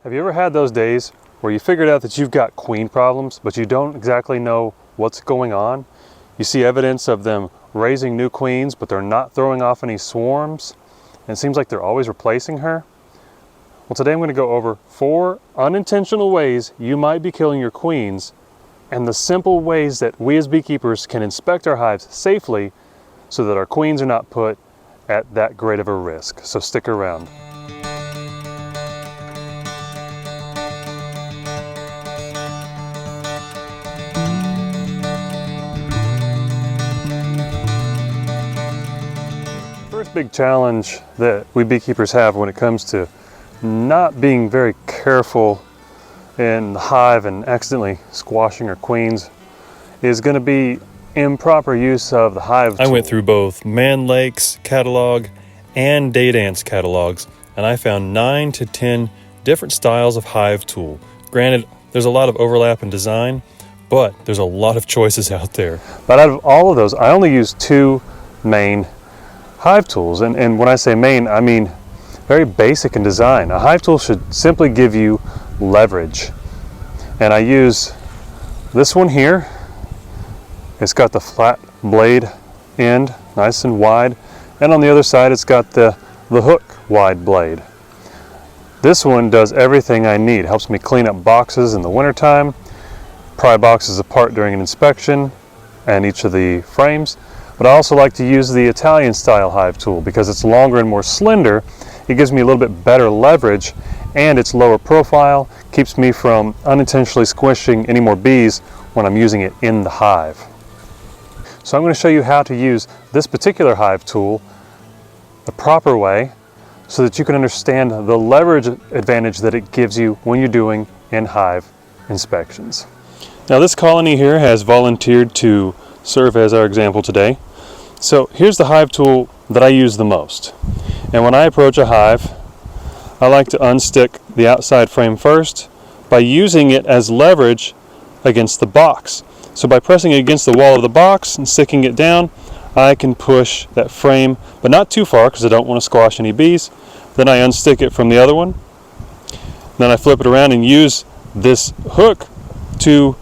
Have you ever had those days where you figured out that you've got queen problems, but you don't exactly know what's going on? You see evidence of them raising new queens, but they're not throwing off any swarms, and it seems like they're always replacing her. Well, today I'm going to go over 4 unintentional ways you might be killing your queens, and the simple ways that we as beekeepers can inspect our hives safely so that our queens are not put at that great of a risk. So stick around. First big challenge that we beekeepers have when it comes to not being very careful in the hive and accidentally squashing our queens is going to be improper use of the hive tool. I went through both Man Lake's catalog and Daydance catalogs, and I found 9 to 10 different styles of hive tool. Granted, there's a lot of overlap in design, but there's a lot of choices out there. But out of all of those, I only use 2 main hive tools, and when I say main, I mean very basic in design. A hive tool should simply give you leverage, and I use this one here. It's got the flat blade end, nice and wide, and on the other side it's got the hook wide blade. This one does everything I need. It helps me clean up boxes in the wintertime, pry boxes apart during an inspection and each of the frames. But I also like to use the Italian style hive tool because it's longer and more slender. It gives me a little bit better leverage, and its lower profile keeps me from unintentionally squishing any more bees when I'm using it in the hive. So I'm going to show you how to use this particular hive tool the proper way so that you can understand the leverage advantage that it gives you when you're doing in-hive inspections. Now this colony here has volunteered to serve as our example today. So here's the hive tool that I use the most. And when I approach a hive, I like to unstick the outside frame first by using it as leverage against the box. So by pressing it against the wall of the box and sticking it down, I can push that frame, but not too far because I don't want to squash any bees. Then I unstick it from the other one. Then I flip it around and use this hook to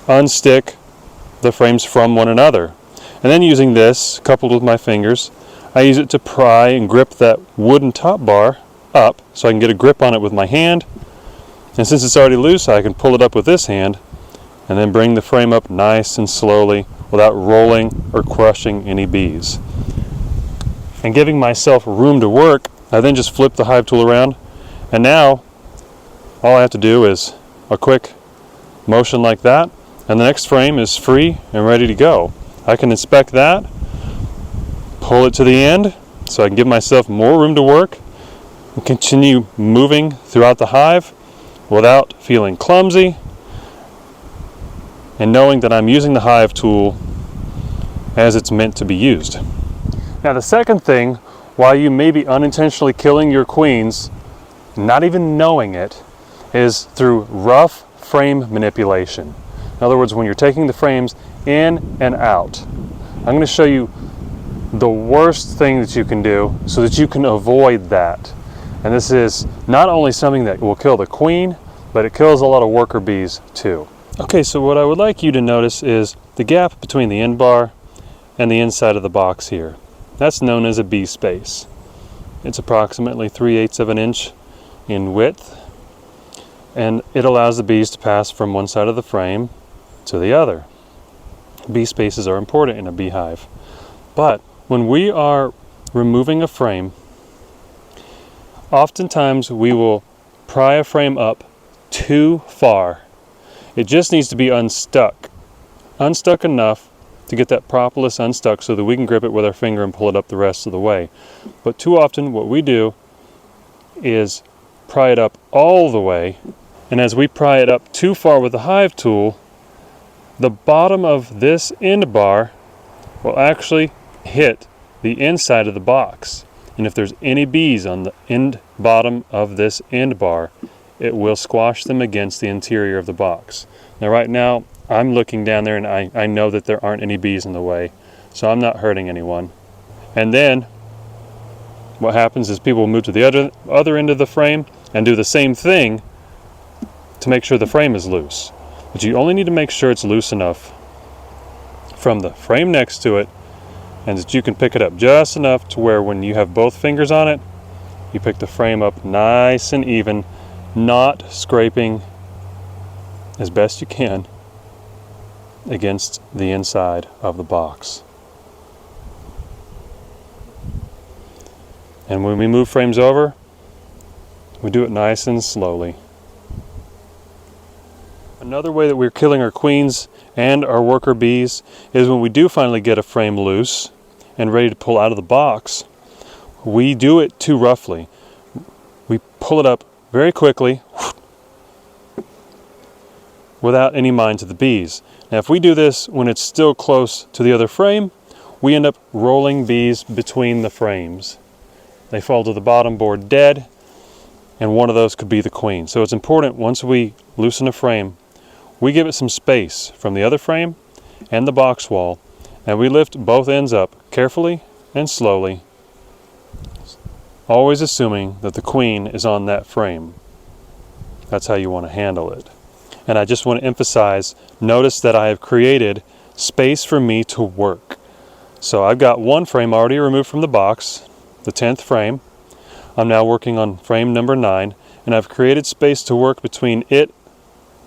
unstick the frames from one another. And then using this, coupled with my fingers, I use it to pry and grip that wooden top bar up so I can get a grip on it with my hand. And since it's already loose, I can pull it up with this hand and then bring the frame up nice and slowly without rolling or crushing any bees. And giving myself room to work, I then just flip the hive tool around, and now all I have to do is a quick motion like that, and the next frame is free and ready to go. I can inspect that, pull it to the end so I can give myself more room to work and continue moving throughout the hive without feeling clumsy and knowing that I'm using the hive tool as it's meant to be used. Now the second thing, while you may be unintentionally killing your queens, not even knowing it, is through rough frame manipulation. In other words, when you're taking the frames in and out. I'm going to show you the worst thing that you can do so that you can avoid that. And this is not only something that will kill the queen, but it kills a lot of worker bees too. Okay, so what I would like you to notice is the gap between the end bar and the inside of the box here. That's known as a bee space. It's approximately 3/8 of an inch in width, and it allows the bees to pass from one side of the frame to the other. Bee spaces are important in a beehive. But when we are removing a frame, oftentimes we will pry a frame up too far. It just needs to be unstuck enough to get that propolis unstuck so that we can grip it with our finger and pull it up the rest of the way. But too often what we do is pry it up all the way, and as we pry it up too far with the hive tool, the bottom of this end bar will actually hit the inside of the box. And if there's any bees on the end bottom of this end bar, it will squash them against the interior of the box. Now right now, I'm looking down there and I know that there aren't any bees in the way, so I'm not hurting anyone. And then what happens is people move to the other end of the frame and do the same thing to make sure the frame is loose. But you only need to make sure it's loose enough from the frame next to it, and that you can pick it up just enough to where when you have both fingers on it, you pick the frame up nice and even, not scraping as best you can against the inside of the box. And when we move frames over, we do it nice and slowly. Another way that we're killing our queens and our worker bees is when we do finally get a frame loose and ready to pull out of the box, we do it too roughly. We pull it up very quickly without any mind to the bees. Now if we do this when it's still close to the other frame, we end up rolling bees between the frames. They fall to the bottom board dead, and one of those could be the queen. So it's important, once we loosen a frame, we give it some space from the other frame and the box wall, and we lift both ends up carefully and slowly, always assuming that the queen is on that frame. That's how you want to handle it. And I just want to emphasize, notice that I have created space for me to work. So I've got one frame already removed from the box, the 10th frame. I'm now working on frame number 9, and I've created space to work between it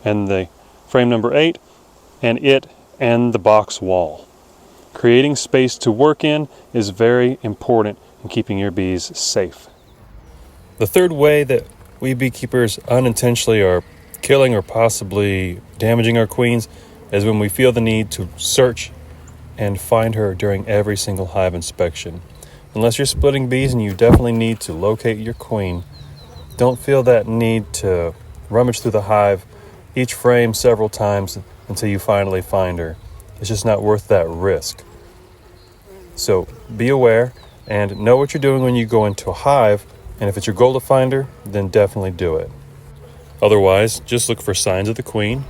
and the frame number 8, and it and the box wall. Creating space to work in is very important in keeping your bees safe. The third way that we beekeepers unintentionally are killing or possibly damaging our queens is when we feel the need to search and find her during every single hive inspection. Unless you're splitting bees and you definitely need to locate your queen, don't feel that need to rummage through the hive each frame several times until you finally find her. It's just not worth that risk. So be aware and know what you're doing when you go into a hive, and if it's your goal to find her, then definitely do it. Otherwise, just look for signs of the queen,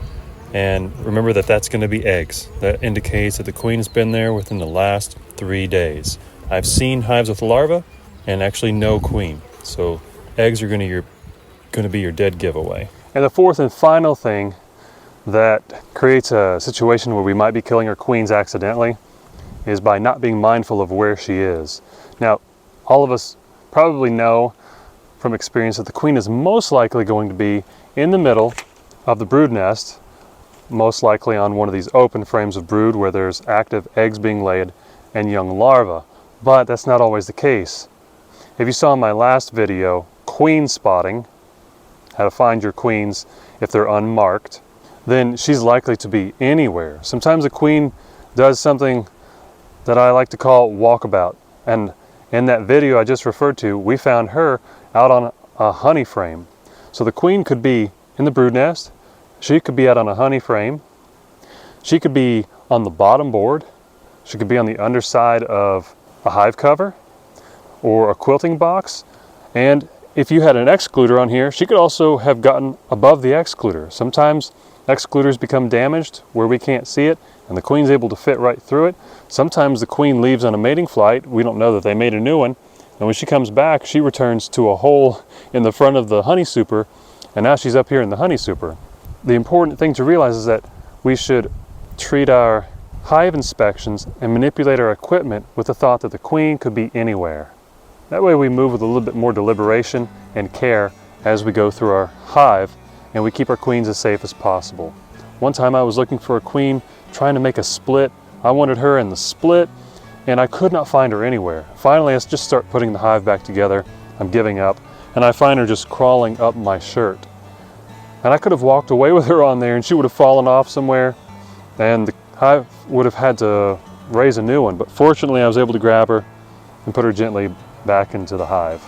and remember that that's going to be eggs. That indicates that the queen has been there within the last 3 days. I've seen hives with larvae and actually no queen. So eggs are going to be your dead giveaway. And the fourth and final thing that creates a situation where we might be killing our queens accidentally is by not being mindful of where she is. Now, all of us probably know from experience that the queen is most likely going to be in the middle of the brood nest, most likely on one of these open frames of brood where there's active eggs being laid and young larvae. But that's not always the case. If you saw in my last video, queen spotting, how to find your queens if they're unmarked, then she's likely to be anywhere. Sometimes a queen does something that I like to call walkabout. And in that video I just referred to, we found her out on a honey frame. So the queen could be in the brood nest, she could be out on a honey frame, she could be on the bottom board, she could be on the underside of a hive cover or a quilting box, and if you had an excluder on here, she could also have gotten above the excluder. Sometimes excluders become damaged where we can't see it, and the queen's able to fit right through it. Sometimes the queen leaves on a mating flight. We don't know that they made a new one. And when she comes back, she returns to a hole in the front of the honey super, and now she's up here in the honey super. The important thing to realize is that we should treat our hive inspections and manipulate our equipment with the thought that the queen could be anywhere. That way we move with a little bit more deliberation and care as we go through our hive, and we keep our queens as safe as possible. One time I was looking for a queen trying to make a split. I wanted her in the split, and I could not find her anywhere. Finally, I just start putting the hive back together. I'm giving up, and I find her just crawling up my shirt. And I could have walked away with her on there, and she would have fallen off somewhere, and the hive would have had to raise a new one. But fortunately, I was able to grab her and put her gently back into the hive.